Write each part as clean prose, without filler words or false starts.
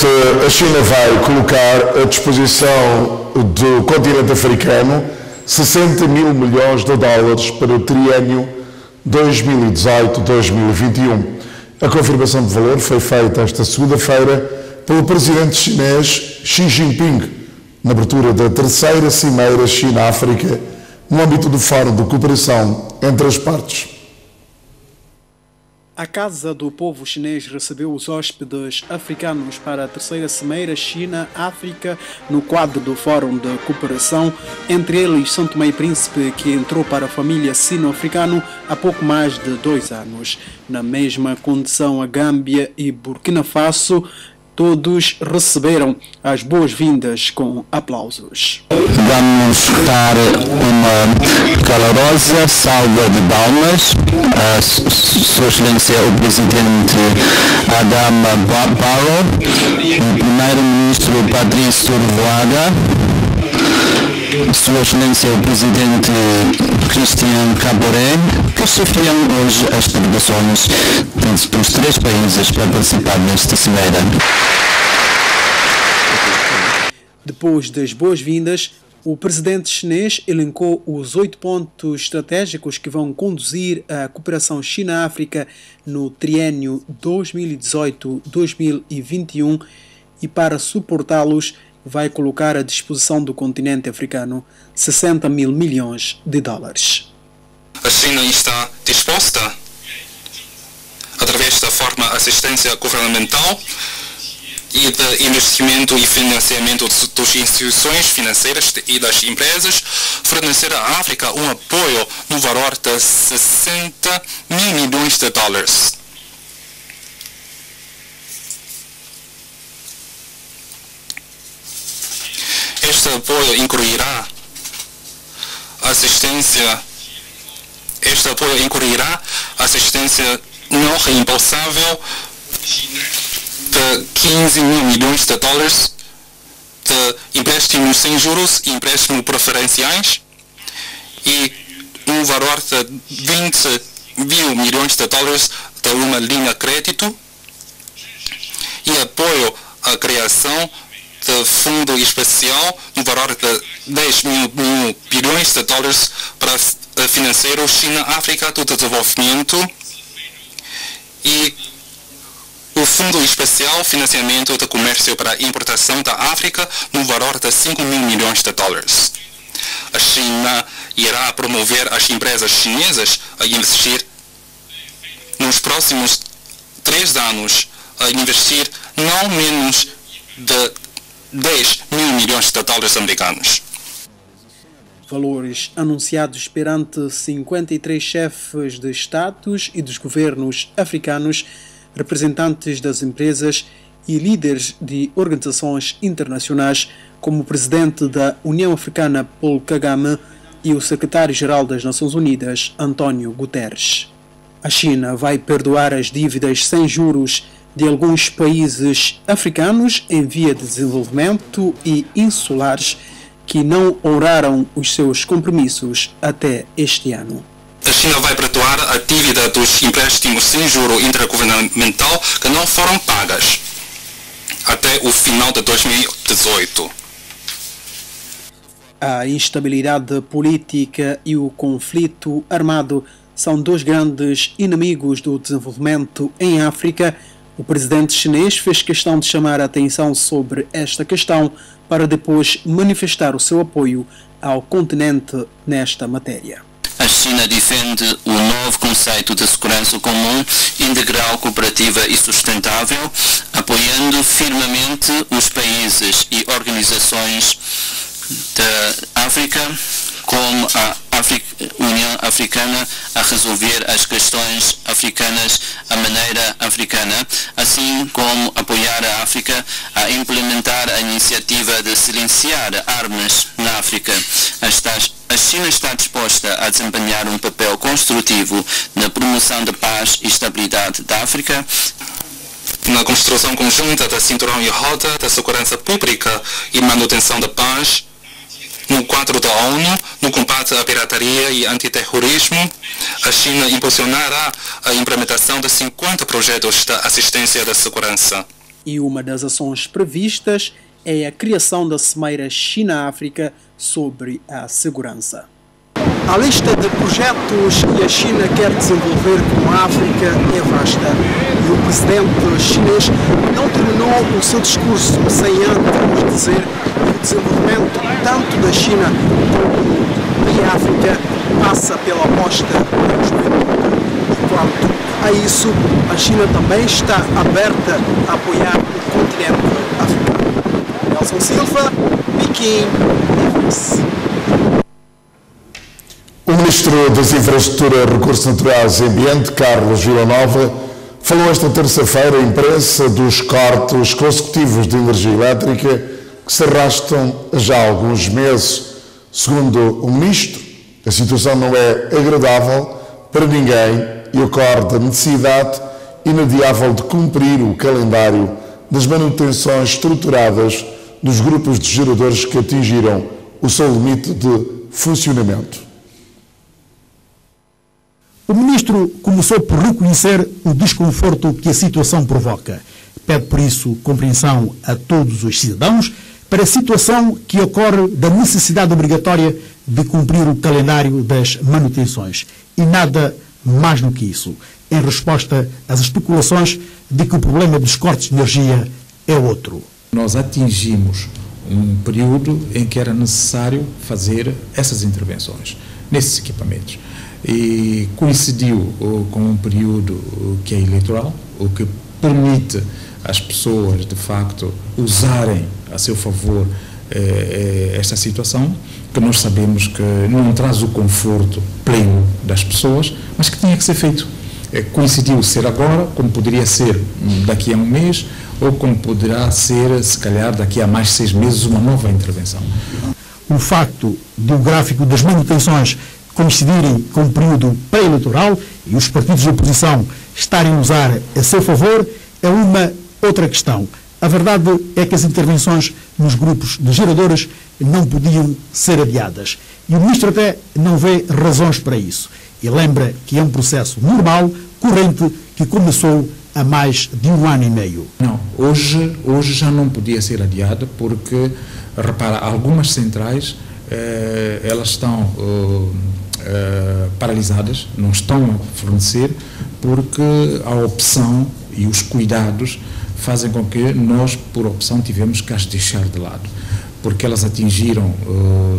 Presidente, a China vai colocar à disposição do continente africano 60 mil milhões de dólares para o triênio 2018-2021. A confirmação de valor foi feita esta segunda-feira pelo presidente chinês Xi Jinping, na abertura da terceira Cimeira China-África, no âmbito do Fórum de Cooperação entre as partes. A Casa do Povo Chinês recebeu os hóspedes africanos para a terceira Cimeira China-África no quadro do Fórum de Cooperação, entre eles São Tomé e Príncipe, que entrou para a família sino-africano há pouco mais de 2 anos. Na mesma condição, a Gâmbia e Burkina Faso, todos receberam as boas-vindas com aplausos. Vamos dar uma calorosa salva de palmas a Sua Excelência o Presidente Adama Barrow, o Primeiro-Ministro Patrício Vieira, Sua Excelência o Presidente Christian Caboret, que chefiam hoje as delegações dos 3 países para participar nesta cimeira. Depois das boas-vindas, o presidente chinês elencou os 8 pontos estratégicos que vão conduzir a cooperação China-África no triênio 2018-2021 e, para suportá-los, vai colocar à disposição do continente africano 60 mil milhões de dólares. A China está disposta, através da forma de assistência governamental e de investimento e financiamento das instituições financeiras e das empresas, fornecer à África um apoio no valor de 60 mil milhões de dólares. Este apoio incluirá assistência não reembolsável de 15 mil milhões de dólares de empréstimos sem juros e empréstimos preferenciais e um valor de 20 mil milhões de dólares de uma linha de crédito e apoio à criação de fundo especial no valor de 10 mil bilhões de dólares para financeiro China-África do Desenvolvimento e o Fundo Especial Financiamento de Comércio para Importação da África no valor de 5 mil milhões de dólares. A China irá promover as empresas chinesas a investir nos próximos 3 anos, a investir não menos de 10 mil milhões de dólares americanos. Valores anunciados perante 53 chefes de Estados e dos governos africanos, representantes das empresas e líderes de organizações internacionais, como o presidente da União Africana, Paul Kagame, e o secretário-geral das Nações Unidas, António Guterres. A China vai perdoar as dívidas sem juros de alguns países africanos em via de desenvolvimento e insulares que não honraram os seus compromissos até este ano. A China vai perdoar a dívida dos empréstimos sem juro intergovernamental que não foram pagas até o final de 2018. A instabilidade política e o conflito armado são 2 grandes inimigos do desenvolvimento em África. O presidente chinês fez questão de chamar a atenção sobre esta questão para depois manifestar o seu apoio ao continente nesta matéria. A China defende o novo conceito de segurança comum, integral, cooperativa e sustentável, apoiando firmemente os países e organizações da África, como a União Africana, a resolver as questões africanas à maneira africana, assim como apoiar a África a implementar a iniciativa de silenciar armas na África. A China está disposta a desempenhar um papel construtivo na promoção da paz e estabilidade da África, na construção conjunta da cinturão e roda da segurança pública e manutenção da paz, no quadro da ONU, no combate à pirataria e antiterrorismo. A China impulsionará a implementação de 50 projetos de assistência da segurança. E uma das ações previstas é a criação da Cimeira China-África sobre a segurança. A lista de projetos que a China quer desenvolver com a África é vasta e o presidente chinês não terminou o seu discurso sem antes dizer que o desenvolvimento tanto da China como da África passa pela aposta da juventude. E quanto a isso, a China também está aberta a apoiar o continente africano. Nelson Silva, Pequim, Neves. O Ministro das Infraestruturas, Recursos Naturais e Ambiente, Carlos Villanova, falou esta terça-feira à imprensa dos cortes consecutivos de energia elétrica que se arrastam já há alguns meses. Segundo o Ministro, a situação não é agradável para ninguém e ocorre da necessidade inadiável de cumprir o calendário das manutenções estruturadas dos grupos de geradores que atingiram o seu limite de funcionamento. O Ministro começou por reconhecer o desconforto que a situação provoca. Pede, por isso, compreensão a todos os cidadãos para a situação que ocorre da necessidade obrigatória de cumprir o calendário das manutenções. E nada mais do que isso, em resposta às especulações de que o problema dos cortes de energia é outro. Nós atingimos um período em que era necessário fazer essas intervenções nesses equipamentos. E coincidiu com um período que é eleitoral, o que permite às pessoas, de facto, usarem a seu favor esta situação, que nós sabemos que não traz o conforto pleno das pessoas, mas que tinha que ser feito. Coincidiu ser agora, como poderia ser daqui a um mês, ou como poderá ser, se calhar, daqui a mais 6 meses, uma nova intervenção. O facto do gráfico das manutenções coincidirem com o período pré-eleitoral e os partidos de oposição estarem a usar a seu favor é uma outra questão. A verdade é que as intervenções nos grupos de geradores não podiam ser adiadas. E o Ministro até não vê razões para isso. E lembra que é um processo normal, corrente, que começou há mais de 1 ano e meio. Não, hoje já não podia ser adiada porque, repara, algumas centrais elas estão paralisadas, não estão a fornecer porque a opção e os cuidados fazem com que nós, por opção, tivemos que as deixar de lado, porque elas atingiram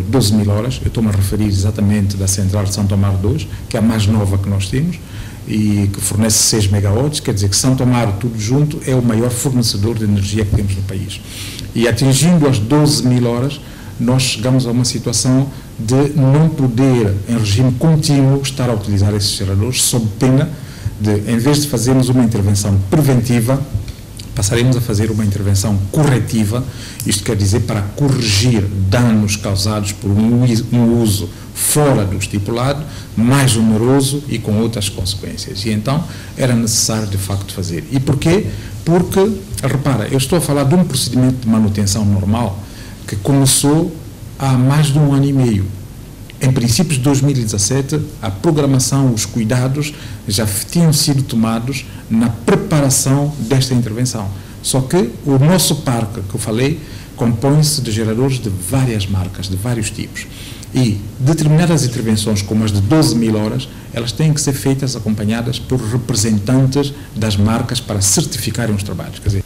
12 mil horas. Eu estou-me a referir exatamente da central de São Tomar 2, que é a mais nova que nós temos e que fornece 6 megawatts, quer dizer que São Tomar, tudo junto, é o maior fornecedor de energia que temos no país. E atingindo as 12 mil horas, nós chegamos a uma situação de não poder, em regime contínuo, estar a utilizar esses geradores, sob pena de, em vez de fazermos uma intervenção preventiva, passaremos a fazer uma intervenção corretiva, isto quer dizer para corrigir danos causados por um uso fora do estipulado, mais oneroso e com outras consequências. E então era necessário de facto fazer. E porquê? Porque, repara, eu estou a falar de um procedimento de manutenção normal que começou há mais de 1 ano e meio. Em princípios de 2017, a programação, os cuidados já tinham sido tomados na preparação desta intervenção. Só que o nosso parque, que eu falei, compõe-se de geradores de várias marcas, de vários tipos. E determinadas intervenções, como as de 12 mil horas, elas têm que ser feitas acompanhadas por representantes das marcas para certificarem os trabalhos. Quer dizer,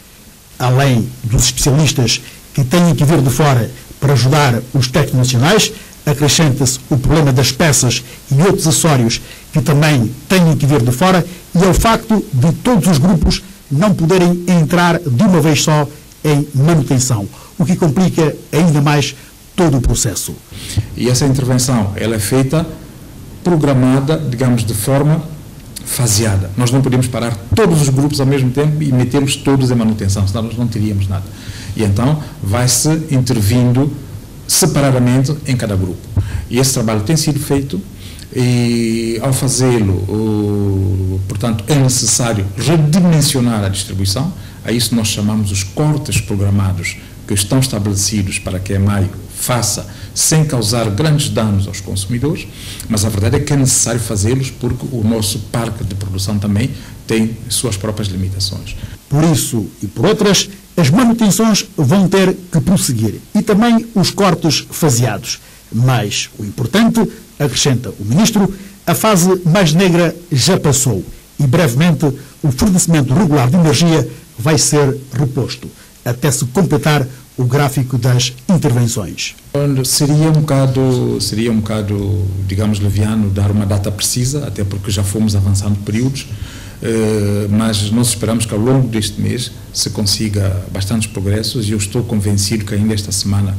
além dos especialistas que têm que vir de fora para ajudar os técnicos nacionais, acrescenta-se o problema das peças e outros acessórios que também têm que vir de fora, e é o facto de todos os grupos não poderem entrar de uma vez só em manutenção, o que complica ainda mais todo o processo. E essa intervenção, ela é feita programada, digamos, de forma faseada. Nós não podemos parar todos os grupos ao mesmo tempo e metê-los todos em manutenção, senão nós não teríamos nada. E então vai-se intervindo separadamente em cada grupo. E esse trabalho tem sido feito e, ao fazê-lo, portanto, é necessário redimensionar a distribuição. A isso nós chamamos os cortes programados que estão estabelecidos para que em maio faça sem causar grandes danos aos consumidores, mas a verdade é que é necessário fazê-los porque o nosso parque de produção também tem suas próprias limitações. Por isso e por outras, as manutenções vão ter que prosseguir e também os cortes faseados. Mas o importante, acrescenta o Ministro, a fase mais negra já passou e brevemente o fornecimento regular de energia vai ser reposto, até se completar o gráfico das intervenções. Seria um bocado, digamos, leviano dar uma data precisa, até porque já fomos avançando períodos, mas nós esperamos que ao longo deste mês se consiga bastantes progressos e eu estou convencido que ainda esta semana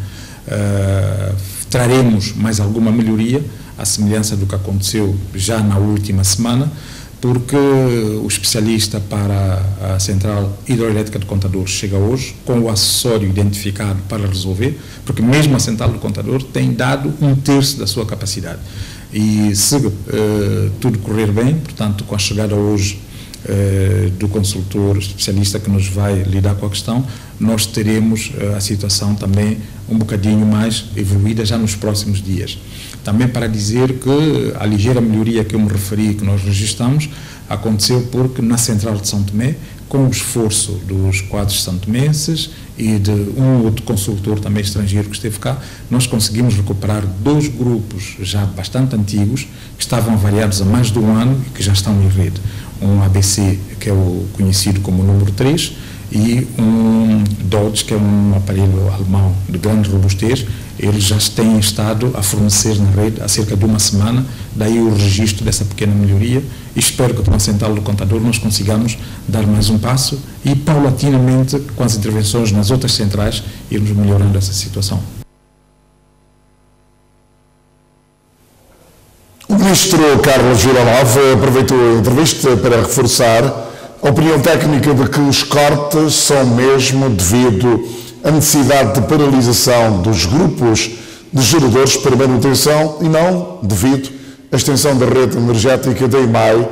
traremos mais alguma melhoria, à semelhança do que aconteceu já na última semana, porque o especialista para a Central Hidroelétrica de Contador chega hoje com o acessório identificado para resolver, porque mesmo a Central do Contador tem dado 1/3 da sua capacidade. E se tudo correr bem, portanto, com a chegada hoje do consultor especialista que nos vai lidar com a questão, nós teremos a situação também um bocadinho mais evoluída já nos próximos dias. Também para dizer que a ligeira melhoria que eu me referi, que nós registramos, aconteceu porque na Central de São Tomé, com o esforço dos quadros santomenses e de um outro consultor também estrangeiro que esteve cá, nós conseguimos recuperar 2 grupos já bastante antigos, que estavam variados há mais de um ano e que já estão em rede. Um ABC, que é o conhecido como número 3, e um Dodge, que é um aparelho alemão de grande robustez. Eles já têm estado a fornecer na rede há cerca de uma semana, daí o registro dessa pequena melhoria, e espero que com a Central do Contador nós consigamos dar mais um passo e paulatinamente, com as intervenções nas outras centrais, irmos melhorando essa situação. O Ministro Carlos Gironov aproveitou a entrevista para reforçar a opinião técnica de que os cortes são mesmo devido à necessidade de paralisação dos grupos de geradores para manutenção e não devido à extensão da rede energética da EMAI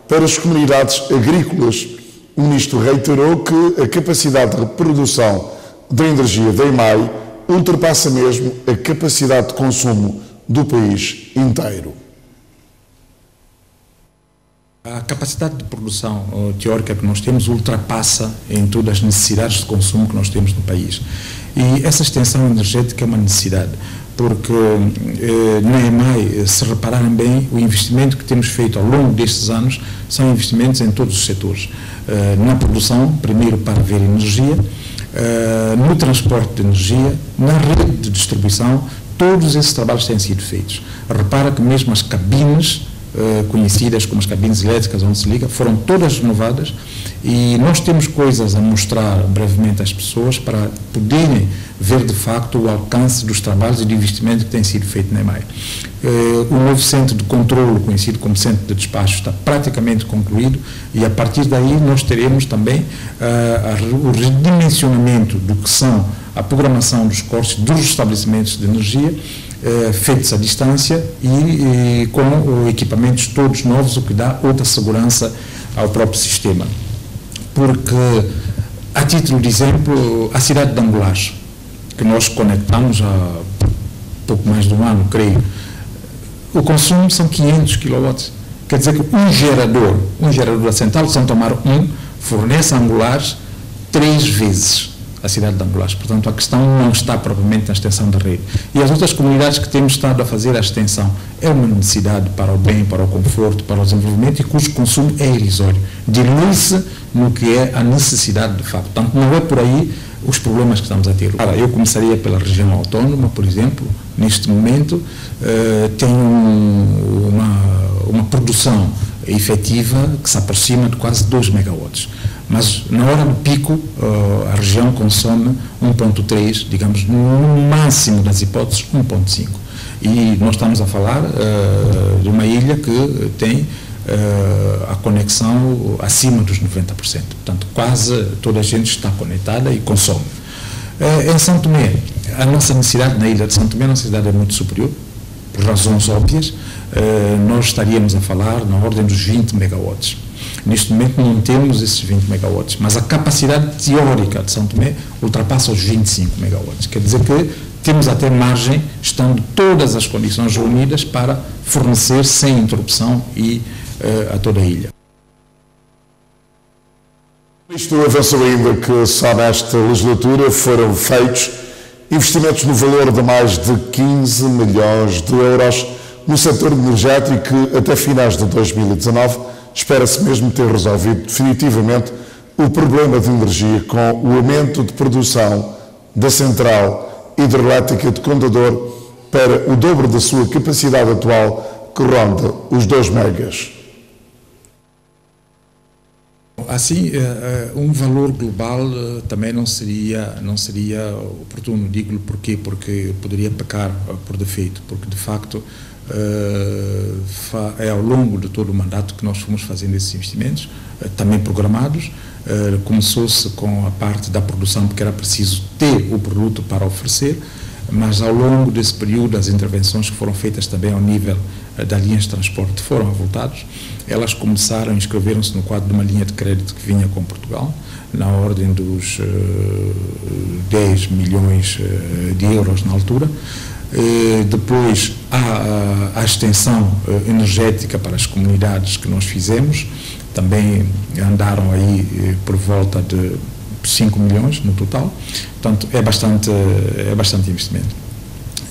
para as comunidades agrícolas. O Ministro reiterou que a capacidade de produção da energia da EMAI ultrapassa mesmo a capacidade de consumo do país inteiro. A capacidade de produção teórica que nós temos ultrapassa em todas as necessidades de consumo que nós temos no país. E essa extensão energética é uma necessidade, porque na EMAI, se repararem bem, o investimento que temos feito ao longo destes anos são investimentos em todos os setores. Na produção, primeiro para haver energia, no transporte de energia, na rede de distribuição, todos esses trabalhos têm sido feitos. Repara que mesmo as cabines conhecidas como as cabines elétricas onde se liga, foram todas renovadas e nós temos coisas a mostrar brevemente às pessoas para poderem ver de facto o alcance dos trabalhos e do investimento que tem sido feito na EMAI. O novo centro de controlo, conhecido como centro de despacho, está praticamente concluído e a partir daí nós teremos também o redimensionamento do que são a programação dos cortes dos estabelecimentos de energia feitos à distância e com equipamentos todos novos, o que dá outra segurança ao próprio sistema. Porque, a título de exemplo, a cidade de Angolares, que nós conectamos há pouco mais de um ano, creio, o consumo são 500 kW. Quer dizer que um gerador da Central de São Tomar fornece a Angolares 3 vezes a cidade de Angolares. Portanto, a questão não está propriamente na extensão da rede. E as outras comunidades que temos estado a fazer a extensão é uma necessidade para o bem, para o conforto, para o desenvolvimento e cujo consumo é irrisório. Dilui-se no que é a necessidade de facto. Portanto, não é por aí os problemas que estamos a ter. Eu começaria pela região autónoma, por exemplo. Neste momento, tem uma produção efetiva que se aproxima de quase 2 megawatts. Mas na hora do pico, a região consome 1,3, digamos, no máximo das hipóteses, 1,5. E nós estamos a falar de uma ilha que tem a conexão acima dos 90%. Portanto, quase toda a gente está conectada e consome. Em São Tomé, a nossa necessidade na ilha de São Tomé, a nossa necessidade é muito superior, por razões óbvias. Nós estaríamos a falar na ordem dos 20 megawatts. Neste momento não temos esses 20 megawatts, mas a capacidade teórica de São Tomé ultrapassa os 25 megawatts. Quer dizer que temos até margem, estando todas as condições reunidas, para fornecer sem interrupção e a toda a ilha. Isto avançou ainda que só nesta legislatura foram feitos investimentos no valor de mais de 15 milhões de euros no setor energético que até finais de 2019 espera-se mesmo ter resolvido definitivamente o problema de energia com o aumento de produção da central hidrelétrica de Contador para o dobro da sua capacidade atual, que ronda os 2 megas. Assim, um valor global também não seria oportuno. Digo-lhe porquê? Porque poderia pecar por defeito, porque de facto é ao longo de todo o mandato que nós fomos fazendo esses investimentos, também programados. Começou-se com a parte da produção, porque era preciso ter o produto para oferecer, mas ao longo desse período as intervenções que foram feitas também ao nível das linhas de transporte foram avultadas. Elas começaram, inscreveram-se no quadro de uma linha de crédito que vinha com Portugal, na ordem dos 10 milhões de euros na altura. Depois a extensão energética para as comunidades que nós fizemos, também andaram aí por volta de 5 milhões no total, portanto é bastante investimento.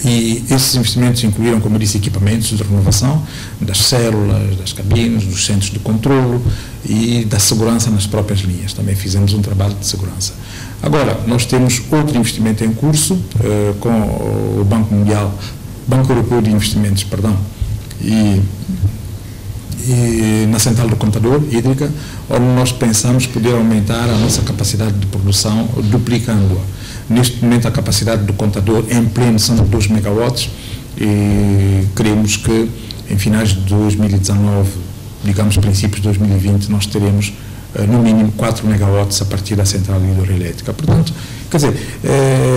E esses investimentos incluíram, como eu disse, equipamentos de renovação das células, das cabines, dos centros de controlo e da segurança nas próprias linhas. Também fizemos um trabalho de segurança. Agora, nós temos outro investimento em curso com o Banco Europeu de Investimentos, e na central do Contador hídrica, onde nós pensamos poder aumentar a nossa capacidade de produção, duplicando-a. Neste momento, a capacidade do Contador em pleno são de 2 megawatts e queremos que em finais de 2019, digamos princípios de 2020, nós teremos no mínimo 4 megawatts a partir da central hidroelétrica. Portanto, quer dizer,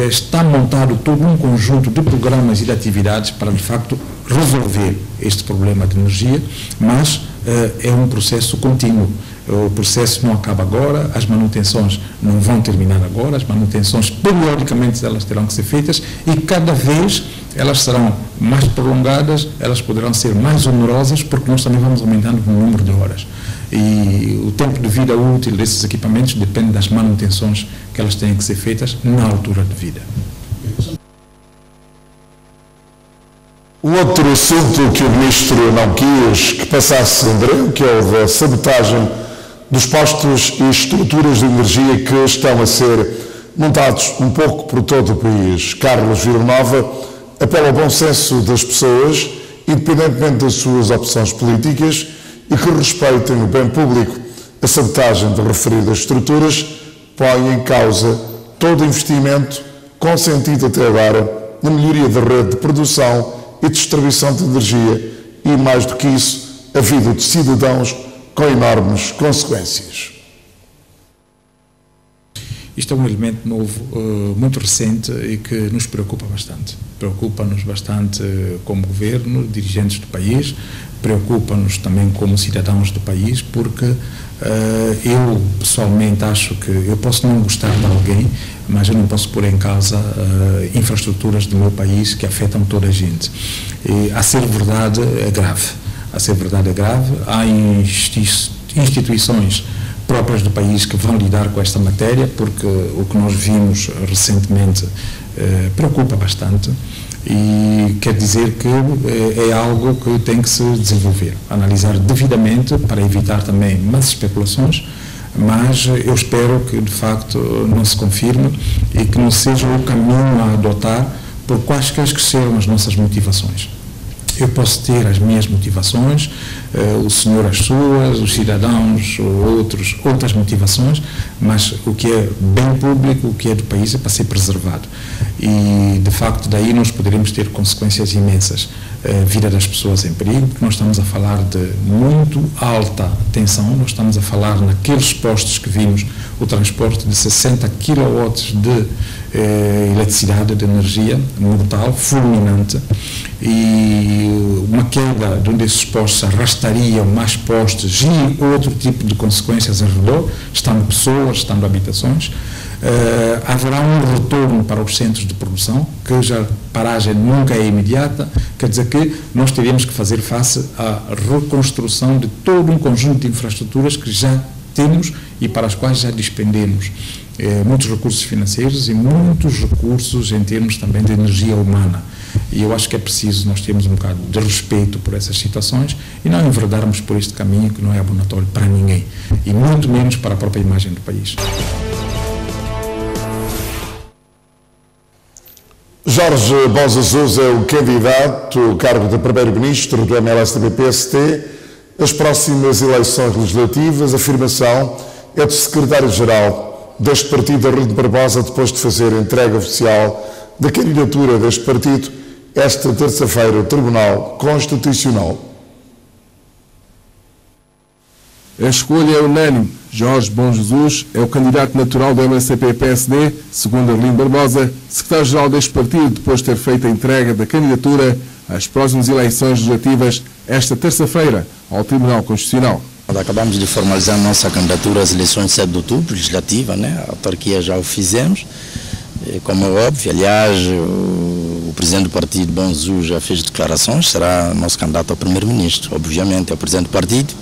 está montado todo um conjunto de programas e de atividades para, de facto, resolver este problema de energia, mas é um processo contínuo. O processo não acaba agora, as manutenções não vão terminar agora, as manutenções periodicamente elas terão que ser feitas e cada vez elas serão mais prolongadas, elas poderão ser mais onerosas, porque nós também vamos aumentando o número de horas. E o tempo de vida útil desses equipamentos depende das manutenções que elas têm que ser feitas na altura de vida. O outro assunto que o Ministro não quis que passasse, André, que é o da sabotagem dos postos e estruturas de energia que estão a ser montados um pouco por todo o país. Carlos Vilanova apela ao bom senso das pessoas, independentemente das suas opções políticas, e que respeitem o bem público. A sabotagem de referidas estruturas põe em causa todo o investimento consentido até agora na melhoria da rede de produção e distribuição de energia e, mais do que isso, a vida de cidadãos com enormes consequências. Isto é um elemento novo, muito recente e que nos preocupa bastante. Preocupa-nos bastante como governo, dirigentes do país, preocupa-nos também como cidadãos do país, porque eu pessoalmente acho que eu posso não gostar de alguém, mas eu não posso pôr em causa infraestruturas do meu país que afetam toda a gente. E, a ser verdade, é grave. A ser verdade, é grave. Há instituições próprias do país que vão lidar com esta matéria, porque o que nós vimos recentemente preocupa bastante e quer dizer que é algo que tem que se desenvolver, analisar devidamente para evitar também más especulações, mas eu espero que de facto não se confirme e que não seja o caminho a adotar por quaisquer que sejam as nossas motivações. Eu posso ter as minhas motivações, o senhor as suas, os cidadãos outras motivações, mas o que é bem público, o que é do país é para ser preservado. E, de facto, daí nós poderemos ter consequências imensas. A vida das pessoas em perigo, porque nós estamos a falar de muito alta tensão, nós estamos a falar naqueles postos que vimos o transporte de 60 kW de eletricidade, de energia mortal, fulminante, e uma queda de um desses postos arrastaria mais postos e outro tipo de consequências ao redor, estando pessoas, estando habitações. haverá um retorno para os centros de produção, que já paragem nunca é imediata, quer dizer que nós teremos que fazer face à reconstrução de todo um conjunto de infraestruturas que já temos e para as quais já despendemos muitos recursos financeiros e muitos recursos em termos também de energia humana. E eu acho que é preciso nós termos um bocado de respeito por essas situações e não enverdarmos por este caminho que não é abonatório para ninguém, e muito menos para a própria imagem do país. Jorge Bom Jesus é o candidato ao cargo de primeiro-ministro do MLSTP-PST. As próximas eleições legislativas, a afirmação é do secretário-geral deste partido, Arlindo Barbosa, depois de fazer a entrega oficial da candidatura deste partido esta terça-feira ao Tribunal Constitucional. A escolha é unânime. Jorge Bom Jesus é o candidato natural do MLSTP-PSD, segundo Arlindo Barbosa, secretário-geral deste partido, depois de ter feito a entrega da candidatura às próximas eleições legislativas esta terça-feira ao Tribunal Constitucional. Acabamos de formalizar a nossa candidatura às eleições de 7 de outubro, legislativa, né? A autarquia já o fizemos, como é óbvio. Aliás, o presidente do partido, Bom Jesus, já fez declarações, será nosso candidato ao primeiro-ministro. Obviamente, é o presidente do partido,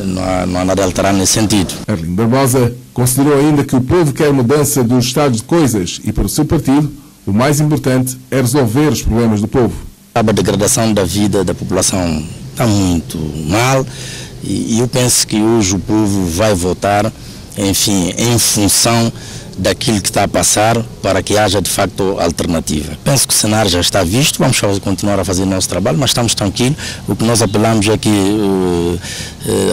não há nada a alterar nesse sentido. Arlindo Barbosa considerou ainda que o povo quer mudança dos estados de coisas e, para o seu partido, o mais importante é resolver os problemas do povo. A degradação da vida da população está muito mal e eu penso que hoje o povo vai votar, enfim, em função daquilo que está a passar, para que haja de facto alternativa. Penso que o cenário já está visto, vamos continuar a fazer o nosso trabalho, mas estamos tranquilos. O que nós apelamos é que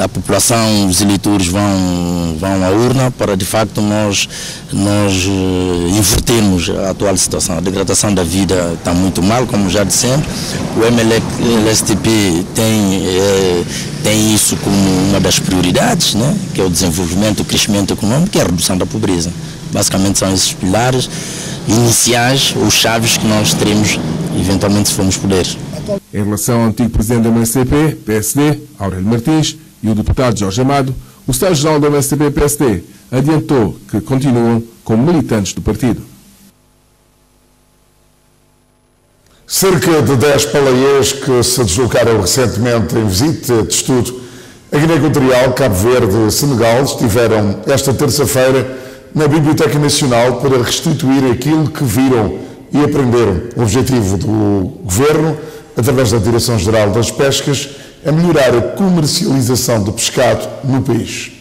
a população, os eleitores vão à urna para de facto nós invertermos a atual situação. A degradação da vida está muito mal, como já dissemos. O MLSTP tem isso como uma das prioridades, né? Que é o desenvolvimento, o crescimento econômico e a redução da pobreza. Basicamente são esses pilares iniciais ou chaves que nós teremos eventualmente se formos poder. Em relação ao antigo presidente do MLSTP, PSD, Aurélio Martins, e o deputado Jorge Amado, o secretário-geral do MLSTP-PSD adiantou que continuam como militantes do partido. Cerca de 10 palaiês que se deslocaram recentemente em visita de estudo a Guiné Equatorial, Cabo Verde e Senegal estiveram esta terça-feira na Biblioteca Nacional para restituir aquilo que viram e aprenderam. O objetivo do Governo, através da Direção-Geral das Pescas, é melhorar a comercialização do pescado no país.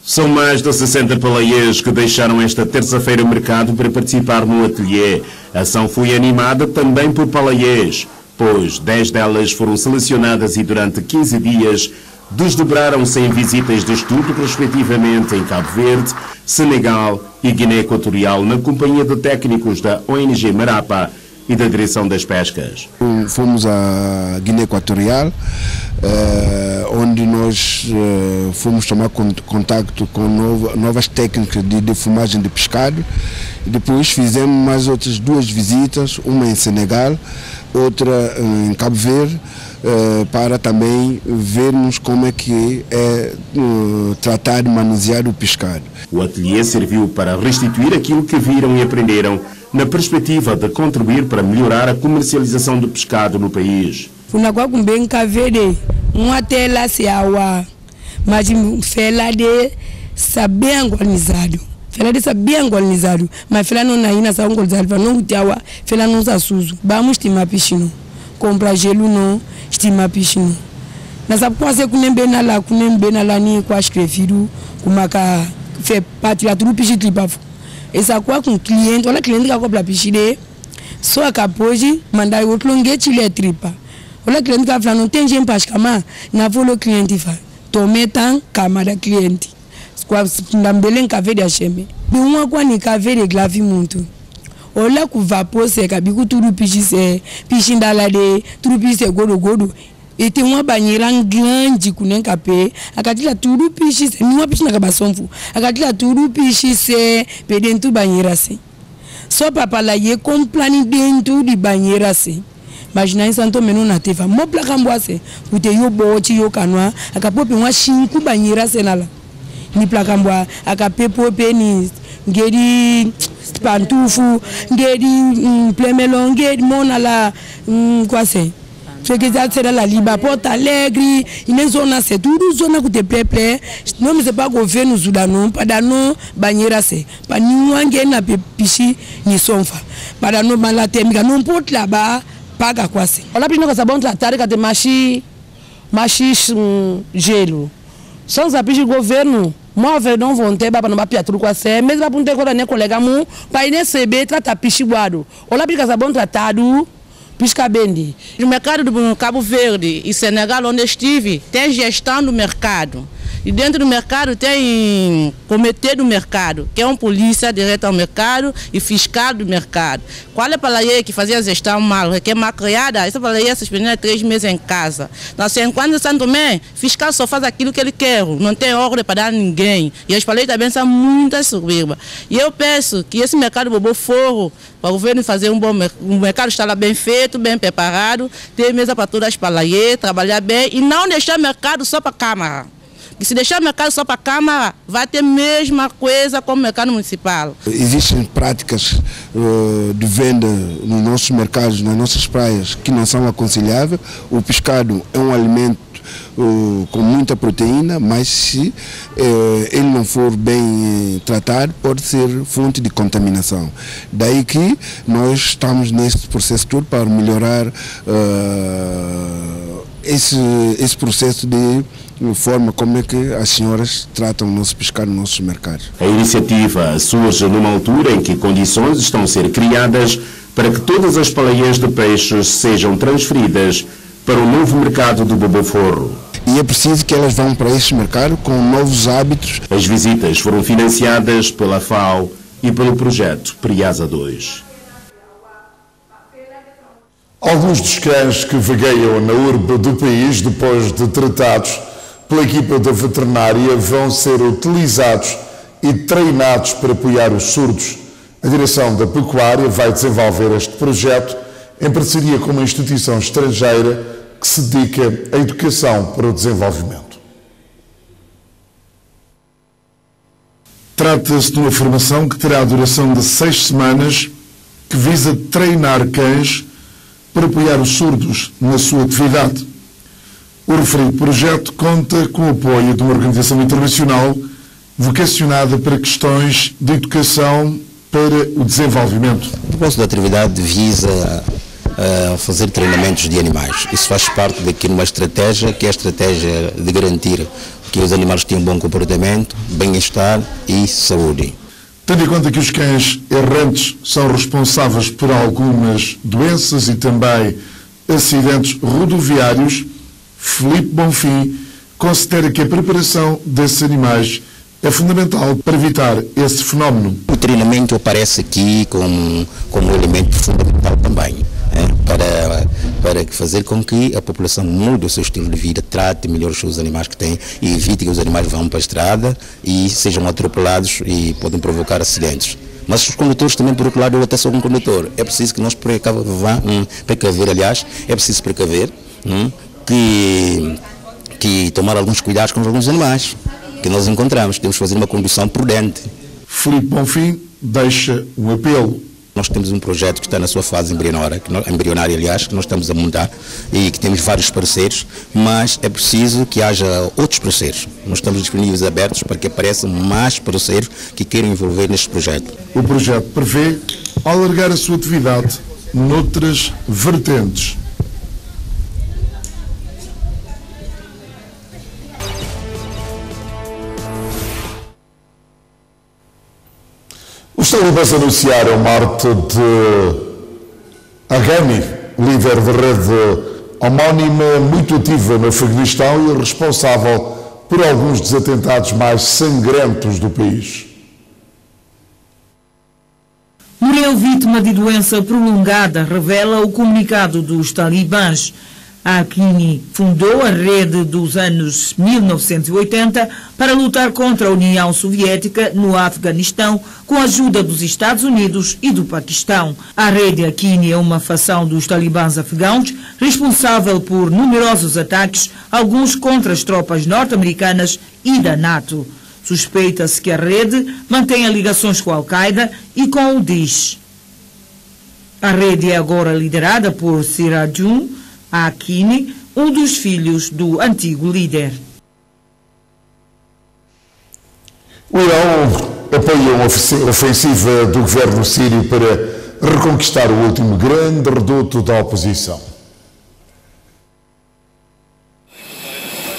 São mais de 60 palaiês que deixaram esta terça-feira o mercado para participar no ateliê. A ação foi animada também por palaiês, pois 10 delas foram selecionadas e durante 15 dias desdobraram-se em visitas de estudo, respectivamente em Cabo Verde, Senegal e Guiné Equatorial, na companhia de técnicos da ONG Marapa e da Direção das Pescas. Fomos a Guiné Equatorial, onde nós fomos tomar contacto com novas técnicas de defumagem de pescado. E depois fizemos mais outras 2 visitas, uma em Senegal, outra em Cabo Verde, para também vermos como é que é tratar de manusear o pescado. O ateliê serviu para restituir aquilo que viram e aprenderam, na perspectiva de contribuir para melhorar a comercialização do pescado no país. Mas não na ina sa ngolizado não gutiawa fela não sa suzu vamos estimar piscino comprar gelo não estimar piscino na sabe quase kunembe na la ni kwa escrevido kuma ka fait partie la tudo piscino clipafo essa kwa com cliente olha cliente ka compra piscine só acapoji mandar outro longuete le tripa olha cliente ka fala não tem gente para chamar na volo cliente fa tometan camada cliente kwa ndambele café de cheme biunwa kwa ni café de glavi muntu ola ku vapo se ka biku turu pichise pishinda de turu pise godo ete uma banheira grande kunen kape akatila turu pichise niwa pichina ka basomfu akatila turu pichise pedentu banheira se so papa la ye complani dentro de banheira se imagina santo menu na teva mo plaka mbwase ute yo bochi yo kanwa akapope uma 5 banheira se nala ni plakambwa akapepo peni ngeri pantufu ngeri plemelo ngeri mona la kwase Fekeza la liba Porto Alegre, ine zona se tudo zona que te pleple, não me se pa governo Sudano, para não banheira se, para ninguém na pichi ni sonfa, para não malatemika não pode lá paga quase. Olha para nós sabão tratar que te machi gelo. São os apis do governo. Move não vão ter para não bater tudo quase, mesmo para não ter coisa nem colega mu, para receber trata pichi guardo. Olha para sabão tratado. Pisca Bendi. No mercado do Cabo Verde e Senegal, onde estive, tem gestão do mercado. E dentro do mercado tem comitê do mercado, que é um polícia direto ao mercado e fiscal do mercado. Qual é a palavra que fazia a gestão mal, que é mal criada? Essa palavra é suspendida 3 meses em casa. Nós, enquanto Santo Tomé, fiscal só faz aquilo que ele quer, não tem ordem para dar a ninguém. E as palavras também são muito soberbas. E eu peço que esse mercado bobo foro, para o governo fazer um bom mercado, o mercado está lá bem feito, bem preparado, ter mesa para todas as palavras, trabalhar bem e não deixar mercado só para a Câmara. E se deixar o mercado só para a Câmara, vai ter a mesma coisa como o mercado municipal. Existem práticas de venda nos nossos mercados, nas nossas praias, que não são aconselháveis. O pescado é um alimento com muita proteína, mas se ele não for bem tratado, pode ser fonte de contaminação. Daí que nós estamos nesse processo todo para melhorar esse processo de forma como é que as senhoras tratam o nosso pescado nos nossos mercados. A iniciativa surge numa altura em que condições estão a ser criadas para que todas as baleias de peixes sejam transferidas para o novo mercado do Boboforro. E é preciso que elas vão para esse mercado com novos hábitos. As visitas foram financiadas pela FAO e pelo projeto Priasa 2. Alguns dos cães que vagueiam na urbe do país, depois de tratados pela equipa da veterinária, vão ser utilizados e treinados para apoiar os surdos. A direção da pecuária vai desenvolver este projeto em parceria com uma instituição estrangeira que se dedica à educação para o desenvolvimento. Trata-se de uma formação que terá a duração de 6 semanas, que visa treinar cães para apoiar os surdos na sua atividade. O referido projeto conta com o apoio de uma organização internacional vocacionada para questões de educação para o desenvolvimento. O propósito da atividade visa fazer treinamentos de animais. Isso faz parte daqui uma estratégia, que é a estratégia de garantir que os animais tenham bom comportamento, bem-estar e saúde. Tendo em conta que os cães errantes são responsáveis por algumas doenças e também acidentes rodoviários, Filipe Bonfim considera que a preparação desses animais é fundamental para evitar esse fenómeno. O treinamento aparece aqui como um elemento fundamental também, para fazer com que a população mude o seu estilo de vida, trate melhor os seus animais que têm e evite que os animais vão para a estrada e sejam atropelados e podem provocar acidentes. Mas os condutores também, por outro lado, eu até sou um condutor. É preciso que nós é preciso precaver, que tomar alguns cuidados com alguns animais que nós encontramos. Temos que fazer uma condução prudente. Filipe Bonfim deixa um apelo. Nós temos um projeto que está na sua fase embrionária, que nós estamos a montar e que temos vários parceiros, mas é preciso que haja outros parceiros. Nós estamos disponíveis e abertos para que apareçam mais parceiros que queiram envolver neste projeto. O projeto prevê alargar a sua atividade noutras vertentes. Os talibãs anunciaram a morte de Aghani, líder de rede homónima muito ativa no Afeganistão e responsável por alguns dos atentados mais sangrentos do país. Morreu vítima de doença prolongada, revela o comunicado dos talibãs. Aghani fundou a rede dos anos 1980 para lutar contra a União Soviética no Afeganistão com a ajuda dos Estados Unidos e do Paquistão. A rede Aghani é uma facção dos talibãs afegãos responsável por numerosos ataques, alguns contra as tropas norte-americanas e da NATO. Suspeita-se que a rede mantenha ligações com a Al-Qaeda e com o DIS. A rede é agora liderada por Sirajun Hakimi, um dos filhos do antigo líder. O Irão apoia uma ofensiva do governo sírio para reconquistar o último grande reduto da oposição.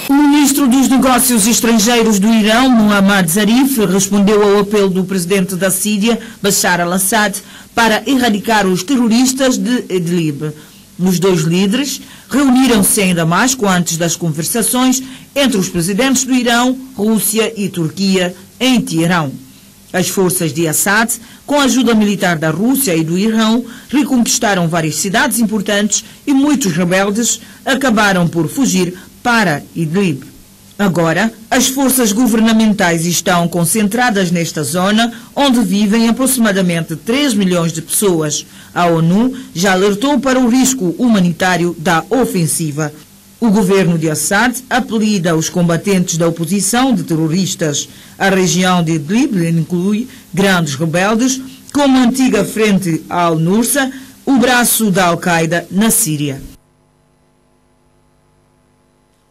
O ministro dos Negócios Estrangeiros do Irão, Mohammad Zarif, respondeu ao apelo do presidente da Síria, Bashar al-Assad, para erradicar os terroristas de Idlib. Os dois líderes reuniram-se em Damasco antes das conversações entre os presidentes do Irão, Rússia e Turquia, em Teherão. As forças de Assad, com a ajuda militar da Rússia e do Irão, reconquistaram várias cidades importantes e muitos rebeldes acabaram por fugir para Idlib. Agora, as forças governamentais estão concentradas nesta zona, onde vivem aproximadamente 3 milhões de pessoas. A ONU já alertou para o risco humanitário da ofensiva. O governo de Assad apelida os combatentes da oposição de terroristas. A região de Idlib inclui grandes rebeldes, como a antiga Frente al-Nusra, o braço da Al-Qaeda na Síria.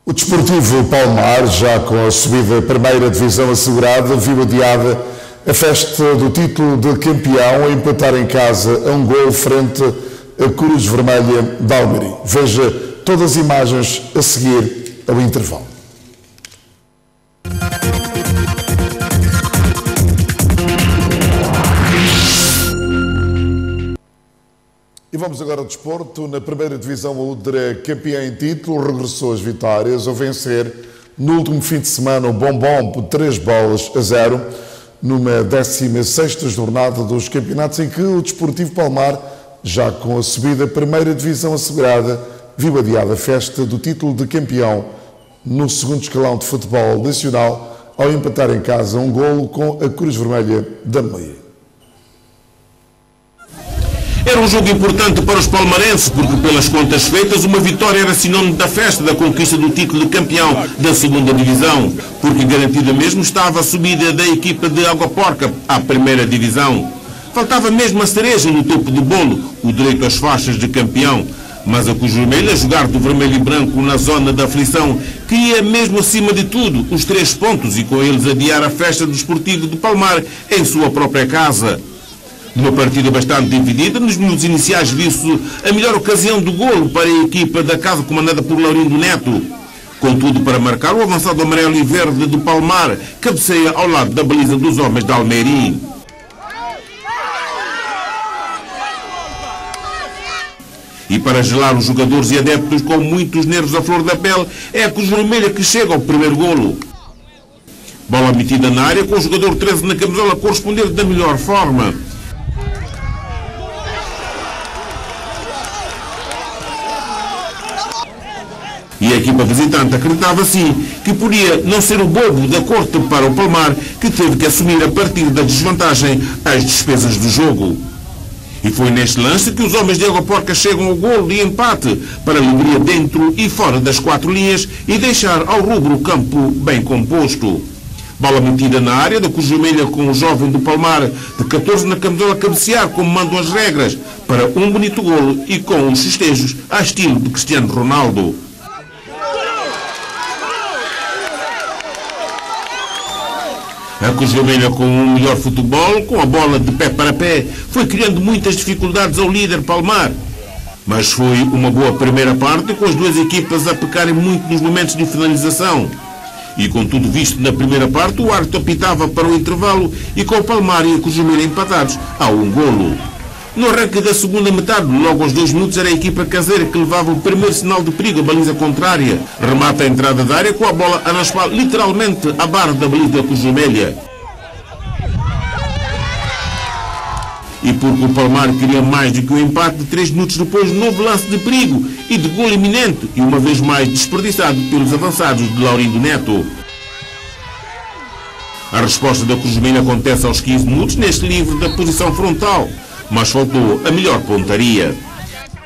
O Desportivo Palmar, já com a subida à primeira divisão assegurada, viu adiada a festa do título de campeão a empatar em casa a um gol frente à Cruz Vermelha de Almeri. Veja todas as imagens a seguir ao intervalo. E vamos agora ao desporto. Na primeira divisão, a Udra, campeã em título, regressou às vitórias ao vencer no último fim de semana o Bombom por 3-0 numa 16ª jornada dos campeonatos, em que o Desportivo Palmar, já com a subida à primeira divisão assegurada, viu adiada a festa do título de campeão no segundo escalão de futebol nacional ao empatar em casa um golo com a Cruz Vermelha da Almeria. Era um jogo importante para os palmarenses, porque pelas contas feitas, uma vitória era sinónimo da festa da conquista do título de campeão da segunda divisão, porque garantida mesmo estava a subida da equipa de Água Porca à primeira divisão. Faltava mesmo a cereja no topo do bolo, o direito às faixas de campeão, mas a Cruz Vermelha, a jogar do vermelho e branco na zona da aflição, queria mesmo acima de tudo os 3 pontos e com eles adiar a festa do Desportivo de Palmar em sua própria casa. Numa partida bastante dividida, nos minutos iniciais viu-se a melhor ocasião do golo para a equipa da casa comandada por Laurindo Neto. Contudo, para marcar, o avançado amarelo e verde do Palmar cabeceia ao lado da baliza dos homens da Almeri. E para gelar os jogadores e adeptos com muitos nervos à flor da pele, é a Cruz Vermelha que chega ao primeiro golo. Bola metida na área, com o jogador 13 na camisola a corresponder da melhor forma. E a equipa visitante acreditava sim que podia não ser o bobo da corte para o Palmar, que teve que assumir a partir da desvantagem as despesas do jogo. E foi neste lance que os homens de Água Porca chegam ao golo de empate para a alegria dentro e fora das 4 linhas e deixar ao rubro o campo bem composto. Bola metida na área da Cruz Vermelha com o jovem do Palmar de 14 na camisola a cabecear como mandam as regras para um bonito golo e com os festejos a estilo de Cristiano Ronaldo. A Cruz Vermelha, com um melhor futebol, com a bola de pé para pé, foi criando muitas dificuldades ao líder Palmar. Mas foi uma boa primeira parte, com as duas equipas a pecarem muito nos momentos de finalização. E com tudo visto na primeira parte, o árbitro apitava para o intervalo e com o Palmar e a Cruz Vermelha empatados a um golo. No arranque da segunda metade, logo aos 2 minutos, era a equipa caseira que levava o primeiro sinal de perigo, a baliza contrária. Remata a entrada da área com a bola a raspar literalmente a barra da baliza da Cruz Vermelha. E porque o Palmar queria mais do que o empate, 3 minutos depois, novo lance de perigo e de golo iminente, e uma vez mais desperdiçado pelos avançados de Laurindo Neto. A resposta da Cruz Vermelha acontece aos 15 minutos, neste livre da posição frontal, mas faltou a melhor pontaria.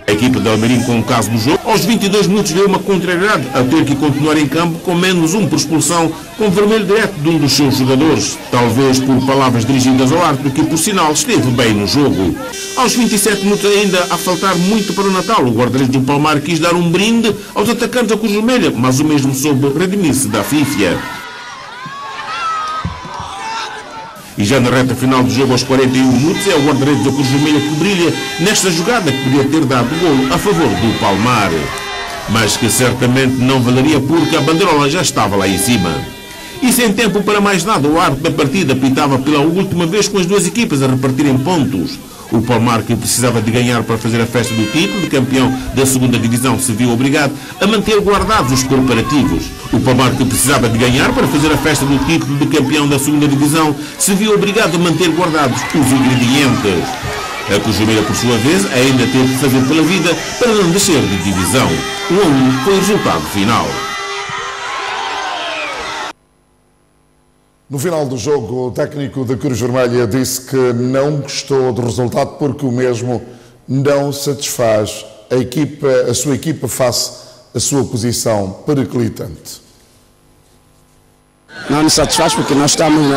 A equipa de Almeirim com o caso do jogo, aos 22 minutos deu uma contrariedade a ter que continuar em campo com menos um por expulsão, com vermelho direto de um dos seus jogadores, talvez por palavras dirigidas ao árbitro que, por sinal, esteve bem no jogo. Aos 27 minutos ainda, a faltar muito para o Natal, o guarda-redes do Palmar quis dar um brinde aos atacantes da Cruz Vermelha, mas o mesmo soube redimir-se da fífia. E já na reta final do jogo, aos 41 minutos, é o guarda-redes da Cruz Vermelha que brilha nesta jogada que podia ter dado golo a favor do Palmar. Mas que certamente não valeria porque a bandeirola já estava lá em cima. E sem tempo para mais nada, o árbitro da partida pitava pela última vez com as duas equipas a repartirem pontos. O Palmar, que precisava de ganhar para fazer a festa do título de campeão da segunda divisão, se viu obrigado a manter guardados os preparativos. O Palmar, que precisava de ganhar para fazer a festa do título de campeão da segunda divisão, se viu obrigado a manter guardados os ingredientes. A Cruz Vermelha, por sua vez, ainda teve de fazer pela vida para não descer de divisão. 1-1 foi o resultado final. No final do jogo, o técnico da Cruz Vermelha disse que não gostou do resultado porque o mesmo não satisfaz a sua equipa face à sua posição periclitante. Não nos satisfaz porque nós estamos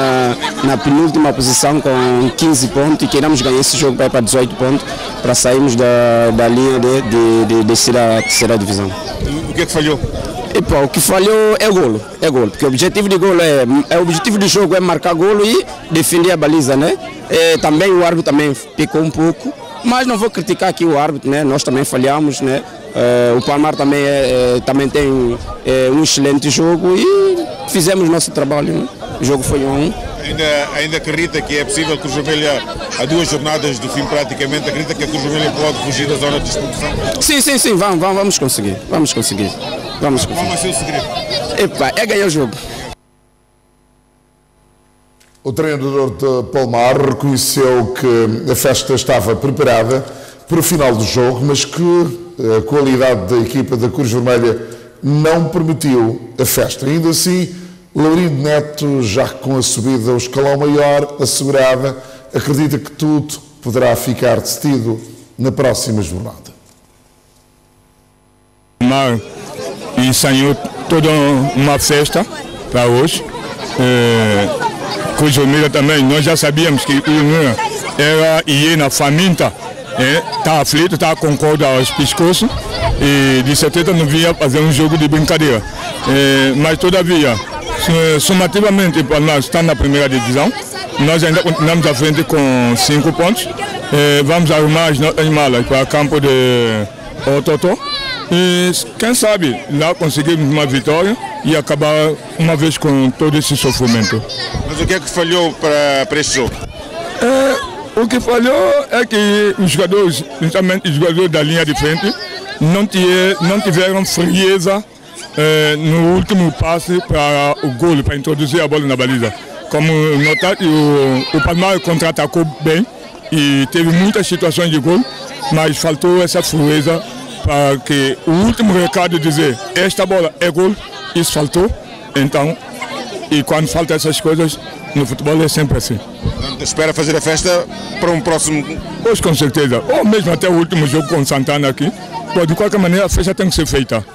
na penúltima posição com 15 pontos e queremos ganhar esse jogo para 18 pontos para sairmos da linha de descer a terceira divisão. O que é que falhou? O que falhou é golo, porque o objetivo de golo o objetivo do jogo é marcar golo e defender a baliza, né? Também o árbitro também pecou um pouco, mas não vou criticar aqui o árbitro, né? Nós também falhamos, né? O Palmar também tem um excelente jogo e fizemos nosso trabalho, né? O jogo foi 1-1. Ainda acredita que é possível que a Cruz Vermelha, a 2 jornadas do fim praticamente, acredita que a Cruz Vermelha pode fugir da zona de expulsão? Sim, vamos conseguir. Qual vai ser o segredo? É ganhar o jogo. O treinador de Palmar reconheceu que a festa estava preparada para o final do jogo, mas que a qualidade da equipa da Cruz Vermelha não permitiu a festa. Ainda assim, Laurindo Neto, já com a subida ao escalão maior assegurada, acredita que tudo poderá ficar decidido na próxima jornada. E saiu toda uma festa para hoje. Cruz Vermelha também, nós já sabíamos que era hiena faminta, está aflito, está com corda aos pescoços e de certeza não vinha fazer um jogo de brincadeira. Mas todavia, somativamente o Palmar está na primeira divisão, nós ainda continuamos à frente com 5 pontos, vamos arrumar as nossas malas para o campo de Ototó. E quem sabe lá conseguimos uma vitória e acabar uma vez com todo esse sofrimento. Mas o que é que falhou para este jogo? O que falhou é que os jogadores, principalmente os jogadores da linha de frente, não tiveram frieza no último passe para o gol, para introduzir a bola na baliza. Como notar, o Palmar contra-atacou bem e teve muitas situações de gol, mas faltou essa frieza para que o último recado dizer esta bola é gol, isso faltou. Então, e quando faltam essas coisas, no futebol é sempre assim. Espera fazer a festa para um próximo... Pois, com certeza, ou mesmo até o último jogo com o Santana aqui, de qualquer maneira a festa tem que ser feita.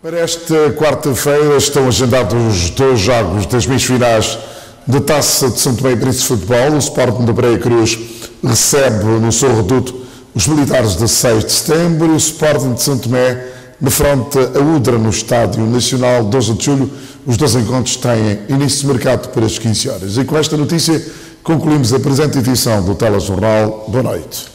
Para esta quarta-feira estão agendados os 2 jogos das meias finais da Taça de São Tomé e Príncipe de Futebol. O Sporting da Breia Cruz recebe no seu reduto os Militares de 6 de setembro e o Sporting de São Tomé defronta a Udra no Estádio Nacional 12 de julho. Os 2 encontros têm início de mercado para as 15 horas. E com esta notícia concluímos a presente edição do Telejornal. Boa noite.